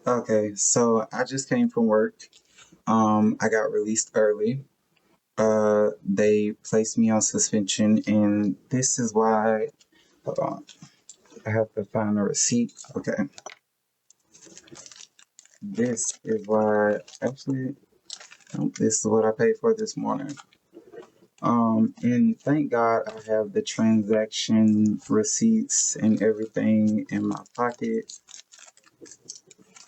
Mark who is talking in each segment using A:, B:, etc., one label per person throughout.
A: Okay, so I just came from work. I got released early. They placed me on suspension, and this is why. Hold on, I have to find a receipt. Okay, this is why. Actually, no, this is what I paid for this morning. And thank God I have the transaction receipts and everything in my pocket.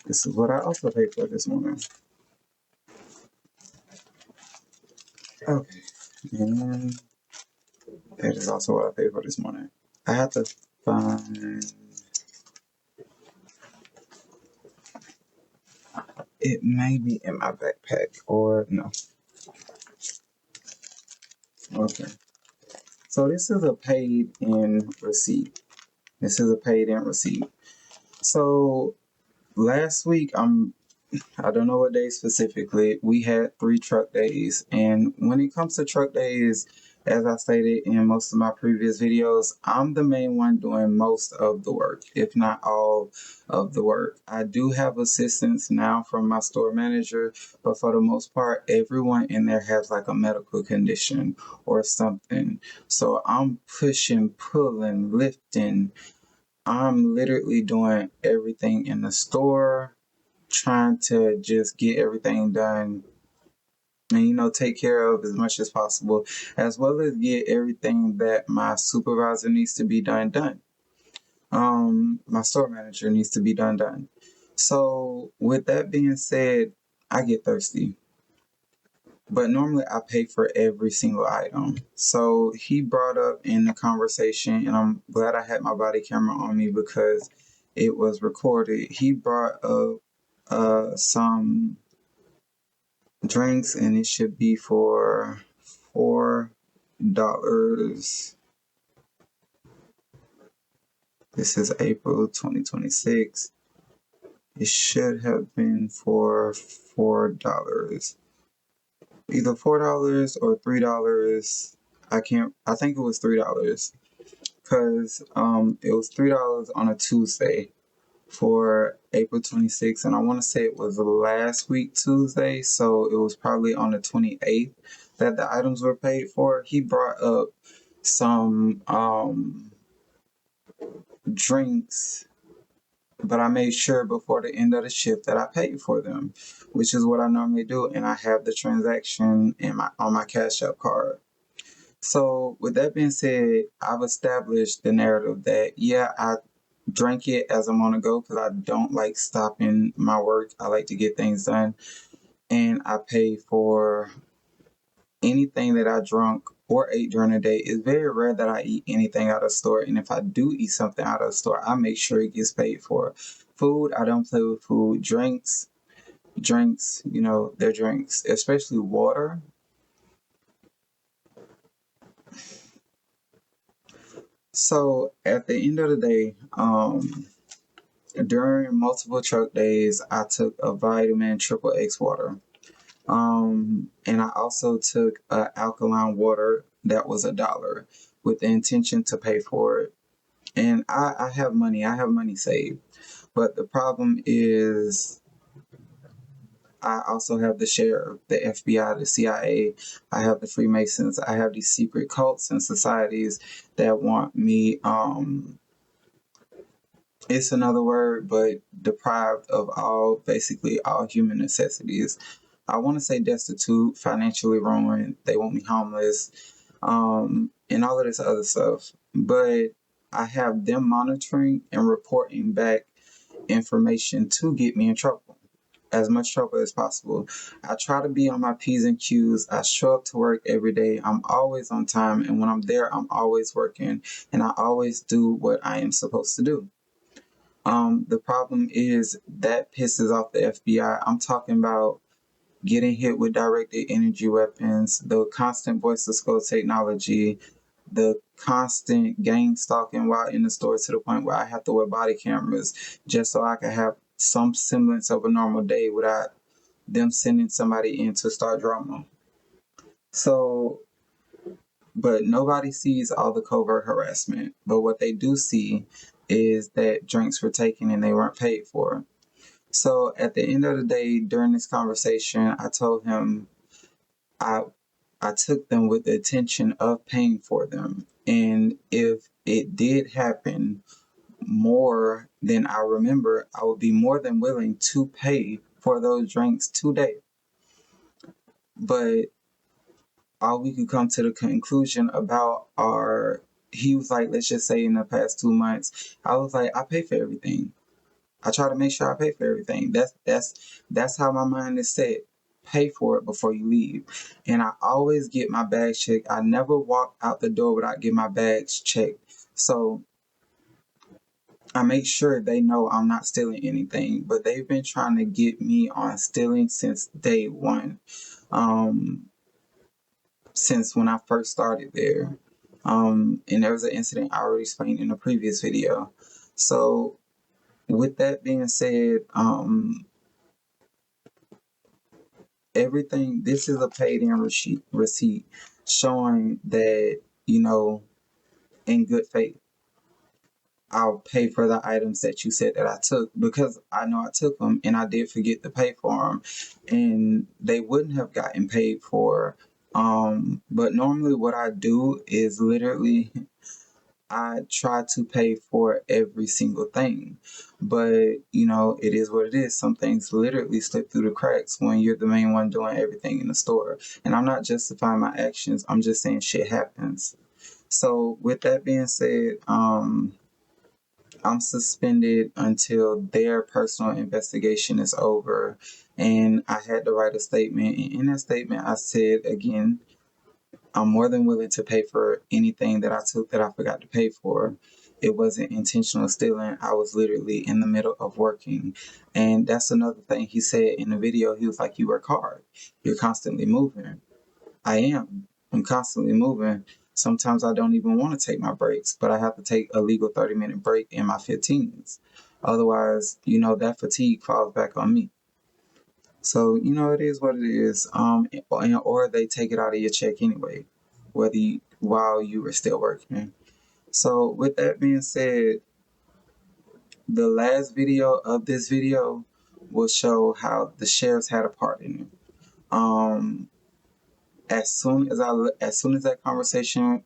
A: This is what I also paid for this morning. Okay, and that is also what I paid for this morning. I have to find. It may be in my backpack or no. Okay. So this is a paid in receipt. This is a paid in receipt. So last week, I don't know what day specifically, we had 3 truck days. And when it comes to truck days, as I stated in most of my previous videos, I'm the main one doing most of the work, if not all of the work. I do have assistance now from my store manager, but for the most part, everyone in there has like a medical condition or something. So I'm pushing, pulling, lifting. I'm literally doing everything in the store, trying to just get everything done and take care of as much as possible, as well as get everything that my supervisor needs to be done. My store manager needs to be done. So with that being said, I get thirsty. But normally I pay for every single item. So he brought up in the conversation, and I'm glad I had my body camera on me because it was recorded. He brought up some drinks, and it should be for $4. This is April 2026. It should have been for $4. Either $4 or $3. I think it was $3 because it was $3 on a Tuesday for April 26th, and I want to say it was last week Tuesday, so it was probably on the 28th that the items were paid for. He brought up some drinks, but I made sure before the end of the shift that I paid for them, which is what I normally do, and I have the transaction on my Cash App card. So with that being said, I've established the narrative that yeah, I drank it as I'm on the go because I don't like stopping my work. I like to get things done, and I pay for anything that I drunk or ate during the day. It's very rare that I eat anything out of the store, and if I do eat something out of the store, I make sure it gets paid for. Food, I don't play with food. Drinks, they're drinks, especially water. So at the end of the day, during multiple truck days, I took a vitamin triple X water. And I also took alkaline water that was $1 with the intention to pay for it. And I have money. I have money saved. But the problem is I also have the sheriff, the FBI, the CIA. I have the Freemasons. I have these secret cults and societies that want me it's another word, but deprived of basically all human necessities. I want to say destitute, financially ruined. They want me homeless, and all of this other stuff. But I have them monitoring and reporting back information to get me in trouble, as much trouble as possible. I try to be on my P's and Q's. I show up to work every day. I'm always on time, and when I'm there, I'm always working, and I always do what I am supposed to do. The problem is that pisses off the FBI. I'm talking about getting hit with directed energy weapons, the constant voice of skull technology, the constant gang stalking while in the store to the point where I have to wear body cameras just so I can have some semblance of a normal day without them sending somebody in to start drama. So, but nobody sees all the covert harassment. But what they do see is that drinks were taken and they weren't paid for. So at the end of the day, during this conversation, I told him I I took them with the intention of paying for them. And if it did happen more than I remember, I would be more than willing to pay for those drinks today. But all we could come to the conclusion about he was like, let's just say in the past 2 months, I was like, I pay for everything. I try to make sure I pay for everything. That's how my mind is set. Pay for it before you leave. And I always get my bags checked. I never walk out the door without getting my bags checked. So I make sure they know I'm not stealing anything. But they've been trying to get me on stealing since day one. Since when I first started there. And there was an incident I already explained in a previous video. So with that being said, everything, this is a paid in receipt showing that, in good faith, I'll pay for the items that you said that I took, because I know I took them and I did forget to pay for them, and they wouldn't have gotten paid for. But normally what I do is literally I try to pay for every single thing. But, it is what it is. Some things literally slip through the cracks when you're the main one doing everything in the store. And I'm not justifying my actions. I'm just saying shit happens. So with that being said, I'm suspended until their personal investigation is over. And I had to write a statement. And in that statement, I said, again, I'm more than willing to pay for anything that I took that I forgot to pay for. It wasn't intentional stealing. I was literally in the middle of working. And that's another thing he said in the video. He was like, you work hard. You're constantly moving. I am. I'm constantly moving. Sometimes I don't even want to take my breaks, but I have to take a legal 30-minute break in my 15s. Otherwise, that fatigue falls back on me. So, it is what it is. Or they take it out of your check anyway, while you were still working. So, with that being said, the last video of this video will show how the sheriffs had a part in it. As soon as that conversation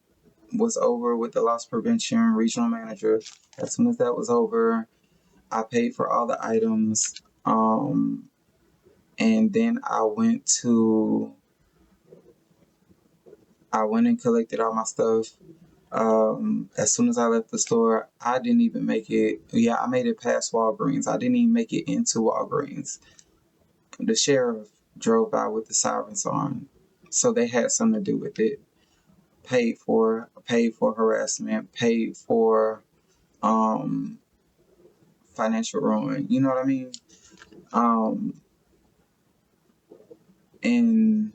A: was over with the loss prevention regional manager, as soon as that was over, I paid for all the items. And then I went and collected all my stuff. As soon as I left the store, I didn't even make it. Yeah, I made it past Walgreens. I didn't even make it into Walgreens. The sheriff drove by with the sirens on, so they had something to do with it. Paid for harassment, paid for financial ruin. You know what I mean? And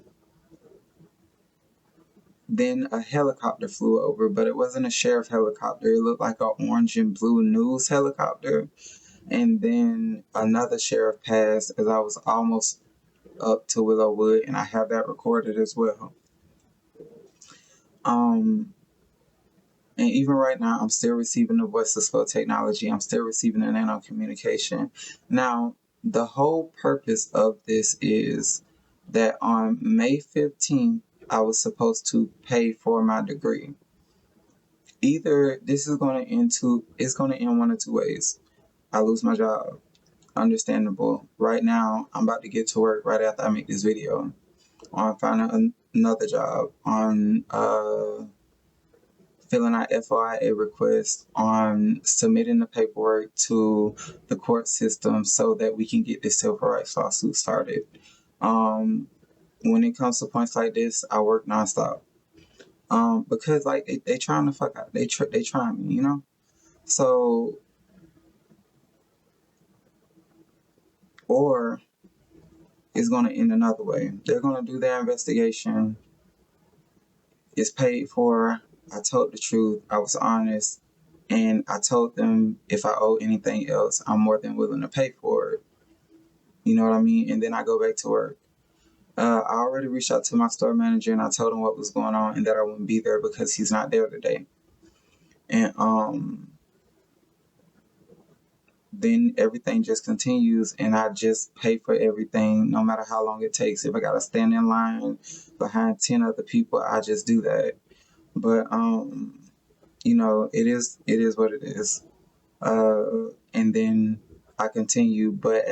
A: then a helicopter flew over, but it wasn't a sheriff helicopter. It looked like an orange and blue news helicopter. And then another sheriff passed as I was almost up to Willowwood, and I have that recorded as well. And even right now, I'm still receiving the voiceless flow technology. I'm still receiving the nano communication. Now, the whole purpose of this is that on May 15th, I was supposed to pay for my degree. Either this is going to end one of two ways. I lose my job. Understandable. Right now, I'm about to get to work right after I make this video on finding another job, on filling out FOIA requests, on submitting the paperwork to the court system so that we can get this civil rights lawsuit started. When it comes to points like this, I work nonstop. Because like they trying to fuck out. They trying me, So, or it's gonna end another way. They're gonna do their investigation. It's paid for. I told the truth. I was honest. And I told them if I owe anything else, I'm more than willing to pay for it. You know what I mean? And then I go back to work. I already reached out to my store manager and I told him what was going on and that I wouldn't be there because he's not there today. And then everything just continues, and I just pay for everything no matter how long it takes. If I gotta stand in line behind 10 other people, I just do that. But it is what it is. And then I continue, but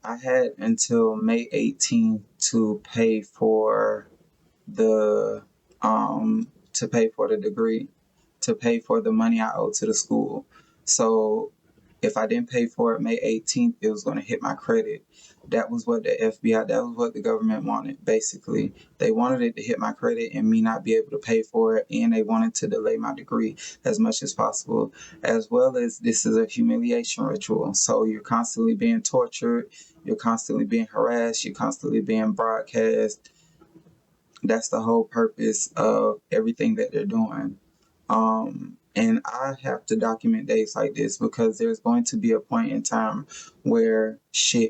A: I had until May 18th to pay for the degree, to pay for the money I owe to the school. So if I didn't pay for it May 18th, it was going to hit my credit. That was what the FBI, that was what the government wanted, basically. They wanted it to hit my credit and me not be able to pay for it, and they wanted to delay my degree as much as possible, as well as this is a humiliation ritual. So you're constantly being tortured, you're constantly being harassed, you're constantly being broadcast. That's the whole purpose of everything that they're doing. And I have to document days like this because there's going to be a point in time where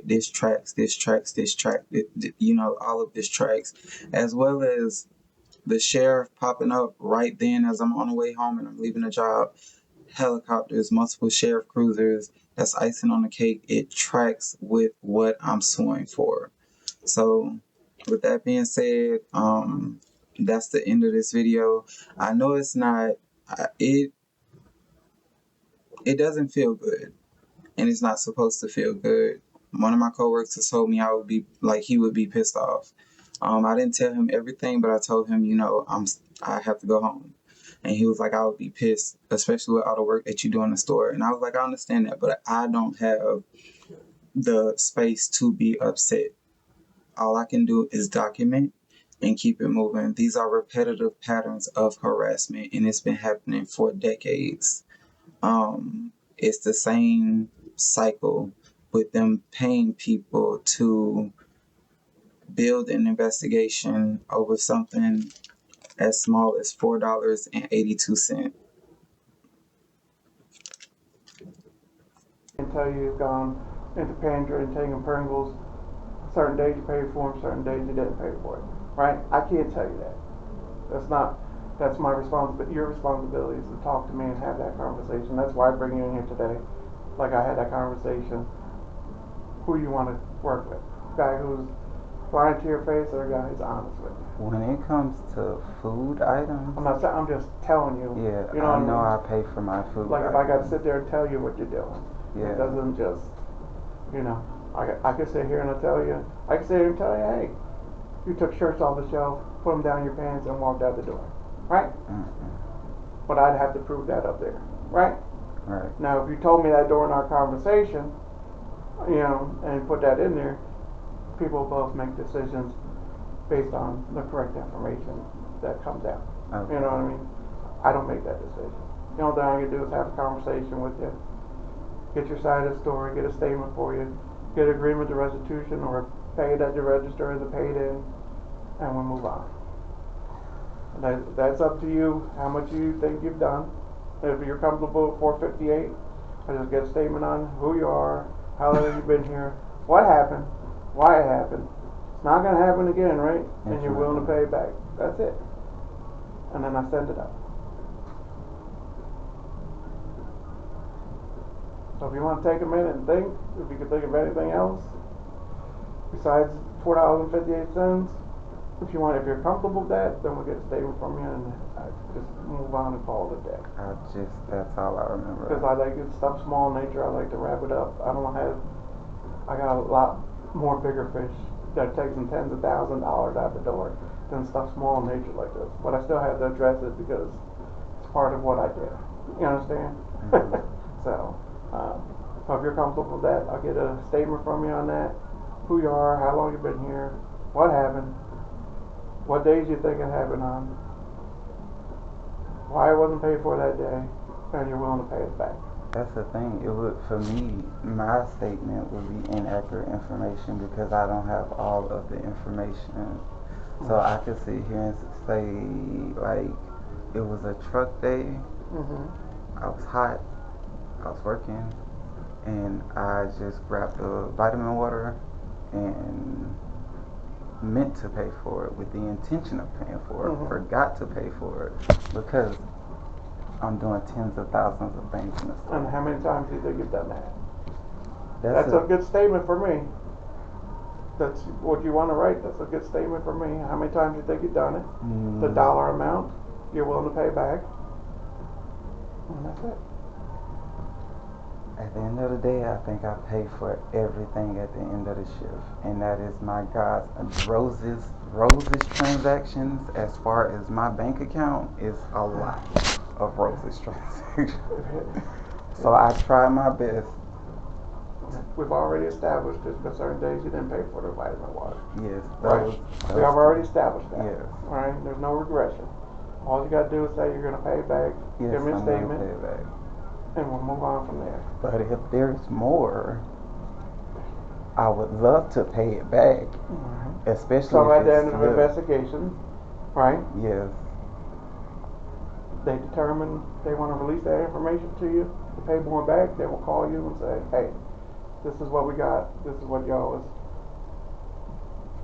A: this tracks, all of this tracks, as well as the sheriff popping up right then as I'm on the way home and I'm leaving the job. Helicopters, multiple sheriff cruisers, that's icing on the cake. It tracks with what I'm suing for. So with that being said, that's the end of this video. I know it's not, it doesn't feel good, and it's not supposed to feel good. One of my coworkers told me he would be pissed off. I didn't tell him everything, but I told him, I have to go home. And he was like, I would be pissed, especially with all the work that you do in the store. And I was like, I understand that, but I don't have the space to be upset. All I can do is document and keep it moving. These are repetitive patterns of harassment, and it's been happening for decades. It's the same cycle with them paying people to build an investigation over something as small as $4.82.
B: Until tell you've gone into pantry and taken Pringles. Certain days you paid for them, certain days you didn't pay for it. Right? I can't tell you that. That's my responsibility. Your responsibility is to talk to me and have that conversation. That's why I bring you in here today. Like I had that conversation. Who you want to work with? A guy who's lying to your face, or a guy who's honest with you?
C: When it comes to food items,
B: I'm just telling you.
C: Yeah,
B: you know
C: I know I pay for my food.
B: Like
C: items.
B: If I got to sit there and tell you what you're doing,
C: yeah.
B: It doesn't just, I could sit here and I could sit here and tell you, hey, you took shirts off the shelf, put them down your pants, and walked out the door, right? But I'd have to prove that up there, right?
C: Right.
B: Now, if you told me that during our conversation, and put that in there, people both make decisions based on the correct information that comes out.
C: Okay.
B: You know what I mean? I don't make that decision. The only thing I can do is have a conversation with you, get your side of the story, get a statement for you, get agreement to restitution or pay it at the register as a paid in, and we'll move on. That's up to you, how much you think you've done. If you're comfortable with 458, I just get a statement on who you are, how long you've been here, what happened, why it happened. It's not going to happen again, right? And you're willing to pay it back. That's it. And then I send it up. So if you want to take a minute and think, if you can think of anything else besides $4.58, if you're comfortable with that, then we'll get a statement from you and just move on and call it a day.
C: That's all I remember.
B: Because I like it stuff small in nature. I like to wrap it up. I got a lot more bigger fish that takes them tens of thousands of dollars out the door than stuff small in nature like this. But I still have to address it because it's part of what I did. You understand? Mm-hmm. So if you're comfortable with that, I'll get a statement from you on that. Who you are, how long you've been here, what happened, what days you think it happened on, why it wasn't paid for that day, and you're willing to pay it back.
C: That's the thing. For me, my statement would be inaccurate information because I don't have all of the information. So I could sit here and say, like, it was a truck day. Mm-hmm. I was hot. I was working. And I just grabbed the vitamin water and meant to pay for it with the intention of paying for it. Mm-hmm. Forgot to pay for it because I'm doing tens of thousands of things in the store.
B: And how many times do you think you've done that?
C: That's
B: a good statement for me. That's what you want to write. That's a good statement for me. How many times do you think you've done it? The dollar amount you're willing to pay back. And that's it.
C: At the end of the day, I think I pay for everything at the end of the shift, and that is my God's roses transactions. As far as my bank account, is a lot of roses transactions. So I try my best.
B: We've already established there's been certain days you didn't pay for the vitamin water.
C: Yes,
B: Right. We have already established that.
C: Yes.
B: Right. There's no regression. All you got to do is say you're going to pay back.
C: Yes,
B: give me a
C: I'm
B: statement.
C: gonna pay back.
B: And we'll move on from there.
C: But if there's more, I would love to pay it back, especially
B: So
C: if
B: at the
C: it's
B: end of the
C: little.
B: investigation, right?
C: Yes.
B: They determine they want to release that information to you to pay more back. They will call you and say, "Hey, this is what we got. This is what you owe us,"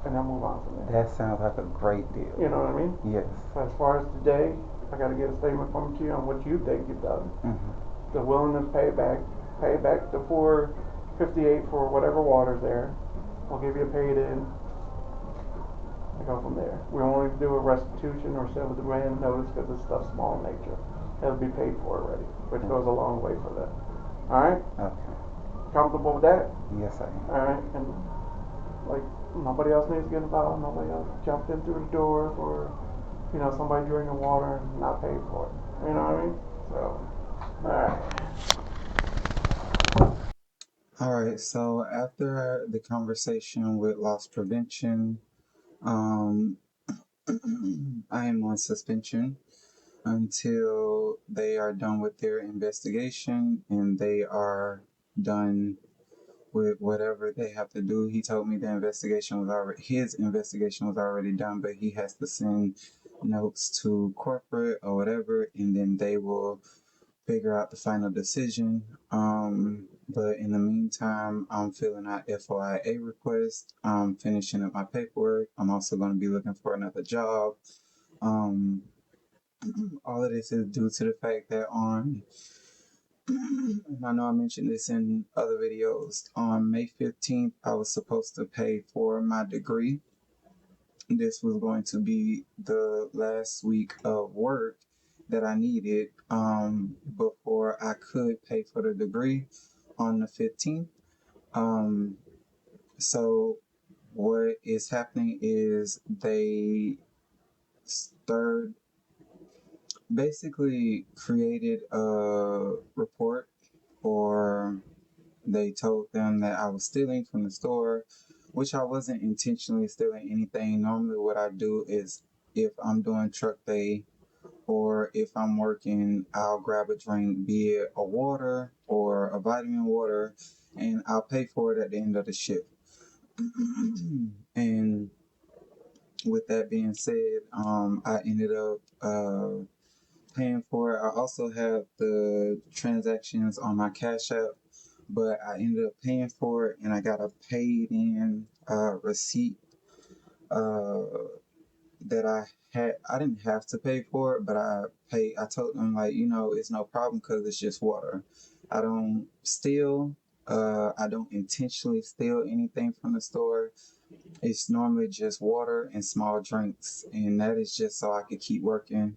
B: and then move on from there.
C: That sounds like a great deal.
B: You know what I mean?
C: Yes.
B: So as far as today, I got to get a statement from you on what you think you've done. The willingness to pay back the $4.58 for whatever water's there. We'll give you a paid in. And go from there. We won't even do a restitution or civil demand notice because this stuff's small in nature. It'll be paid for already, which goes a long way for them. All right?
C: Okay.
B: Comfortable with that?
C: Yes, I am.
B: All right. And like nobody else needs to get involved. Nobody else jumped in through the door for somebody drinking water and not paid for it. You know what I mean? So, all right.
A: Alright, so after the conversation with loss prevention, I am on suspension until they are done with their investigation and they are done with whatever they have to do. He told me his investigation was already done, but he has to send notes to corporate or whatever, and then they will figure out the final decision. But in the meantime, I'm filling out FOIA requests. I'm finishing up my paperwork. I'm also going to be looking for another job. All of this is due to the fact that I know I mentioned this in other videos, on May 15th, I was supposed to pay for my degree. This was going to be the last week of work that I needed before I could pay for the degree on the 15th. So what is happening is they basically created a report, or they told them that I was stealing from the store, which I wasn't intentionally stealing anything. Normally what I do is, if I'm doing truck day or if I'm working, I'll grab a drink, be it a water or a vitamin water, and I'll pay for it at the end of the shift. And with that being said, I ended up paying for it. I also have the transactions on my Cash App, but I ended up paying for it, and I got a paid in receipt that I didn't have to pay for it, but I told them, like, it's no problem because it's just water. I don't steal. I don't intentionally steal anything from the store. It's normally just water and small drinks, and that is just so I could keep working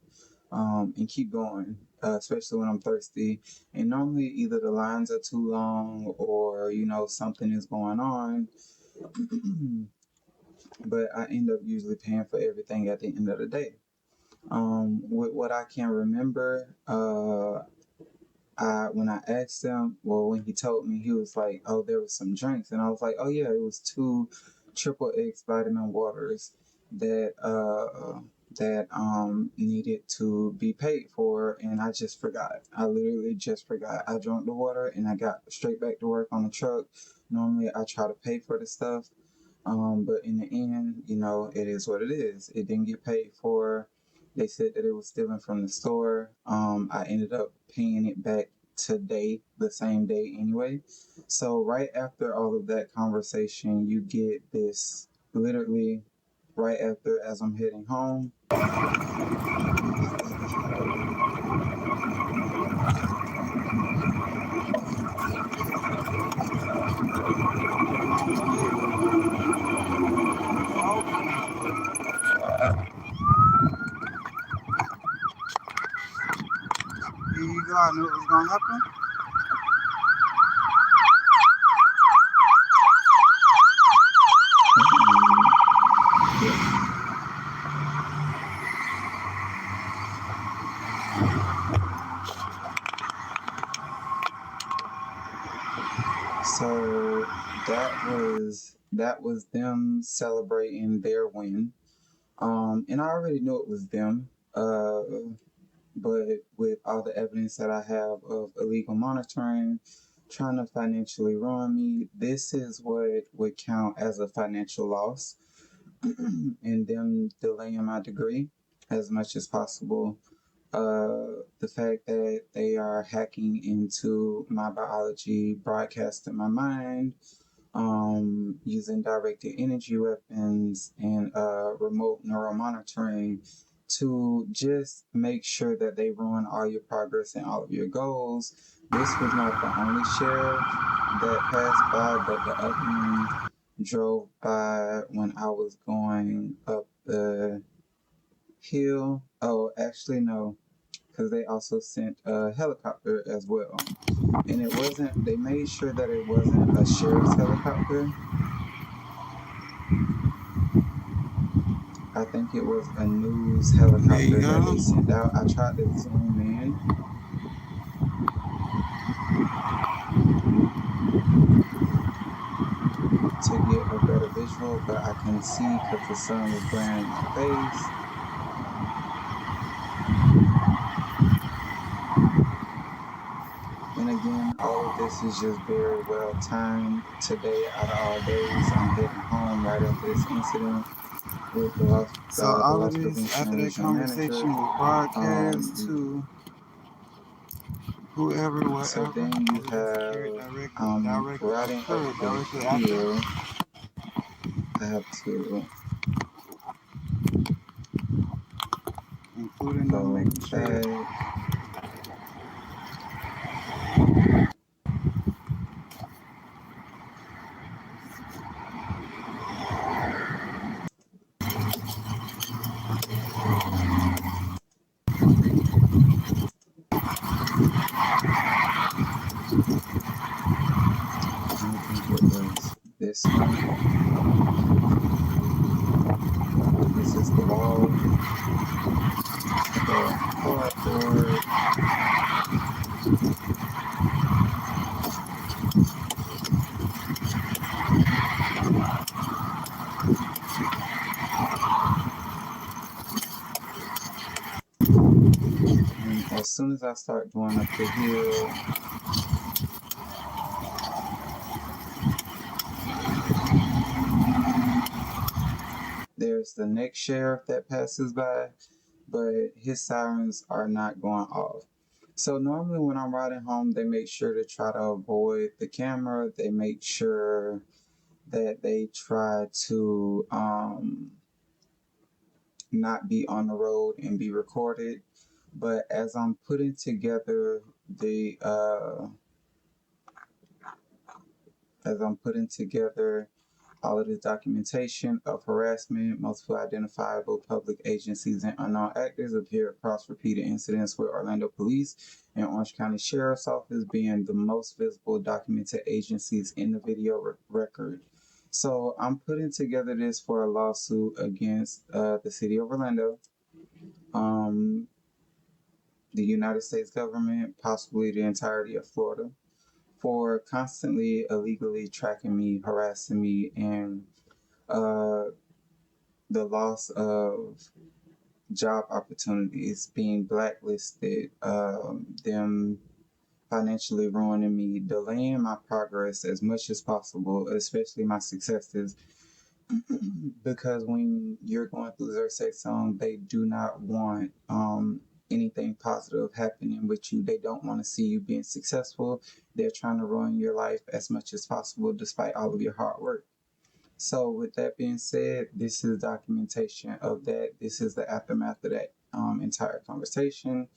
A: and keep going, especially when I'm thirsty. And normally either the lines are too long or, something is going on. But I end up usually paying for everything at the end of the day. With what I can remember, when I asked him, when he told me, he was like, "Oh, there was some drinks," and I was like, "Oh yeah, it was 2 triple X vitamin waters that needed to be paid for," and I just forgot. I literally just forgot. I drank the water and I got straight back to work on the truck. Normally I try to pay for the stuff, but in the end, it is what it is. It didn't get paid for. They said that it was stealing from the store. I ended up paying it back today, the same day anyway. So right after all of that conversation, you get this literally right after, as I'm heading home.
C: I knew it was gonna happen.
A: So that was them celebrating their win. And I already knew it was them. But with all the evidence that I have of illegal monitoring, trying to financially ruin me, this is what would count as a financial loss. And them delaying my degree as much as possible. The fact that they are hacking into my biology, broadcasting my mind, using directed energy weapons and remote neural monitoring to just make sure that they ruin all your progress and all of your goals. This was not the only sheriff that passed by, but the other one drove by when I was going up the hill. Oh, actually, no, because they also sent a helicopter as well. And it wasn't, they made sure that it wasn't a sheriff's helicopter. I think it was a news
C: There you
A: helicopter that
C: go.
A: they sent out. I tried to zoom in to get a better visual, but I couldn't see because the sun was glaring in my face. And again, all of this is just very well timed. Today, out of all days, I'm heading home right after this incident with
C: So all
A: the
C: of
A: loss
C: this,
A: prevention
C: after
A: and
C: that
A: regional manager.
C: conversation, will broadcast to whoever,
A: So
C: wherever.
A: then you
C: Will it be secured
A: have
C: directly
A: riding up
C: occurred
A: the
C: directly after?
A: hill. I have to
C: Including them
A: go
C: making sure.
A: back. I think it was this one. This is the wall. I go on the cardboard. And as soon as I start going up the hill, there's the next sheriff that passes by, but his sirens are not going off. So normally when I'm riding home, they make sure to try to avoid the camera. They make sure that they try to not be on the road and be recorded. But as I'm putting together the all of the documentation of harassment, multiple identifiable public agencies and unknown actors appear across repeated incidents with Orlando Police and Orange County Sheriff's Office being the most visible documented agencies in the video record. So I'm putting together this for a lawsuit against the city of Orlando, the United States government, possibly the entirety of Florida, for constantly illegally tracking me, harassing me, and the loss of job opportunities, being blacklisted, them financially ruining me, delaying my progress as much as possible, especially my successes. Because when you're going through their sex zone, they do not want anything positive happening with you. They don't want to see you being successful. They're trying to ruin your life as much as possible, despite all of your hard work. So, with that being said, this is documentation of that. This is the aftermath of that entire conversation.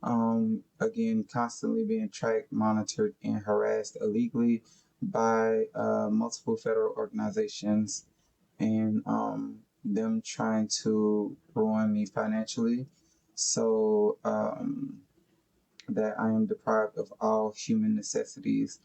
A: Again, constantly being tracked, monitored, and harassed illegally by multiple federal organizations and them trying to ruin me financially. So, that I am deprived of all human necessities.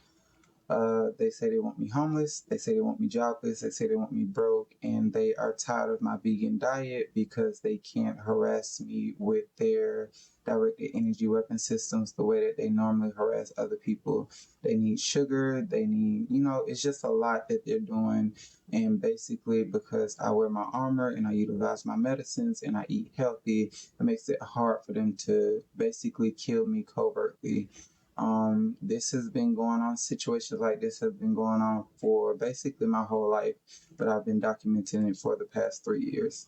A: They say they want me homeless. They say they want me jobless. They say they want me broke. And they are tired of my vegan diet because they can't harass me with their directed energy weapon systems the way that they normally harass other people. They need sugar. They need, it's just a lot that they're doing. And basically, because I wear my armor and I utilize my medicines and I eat healthy, it makes it hard for them to basically kill me covertly. This has been going on, situations like this have been going on for basically my whole life, but I've been documenting it for the past 3 years.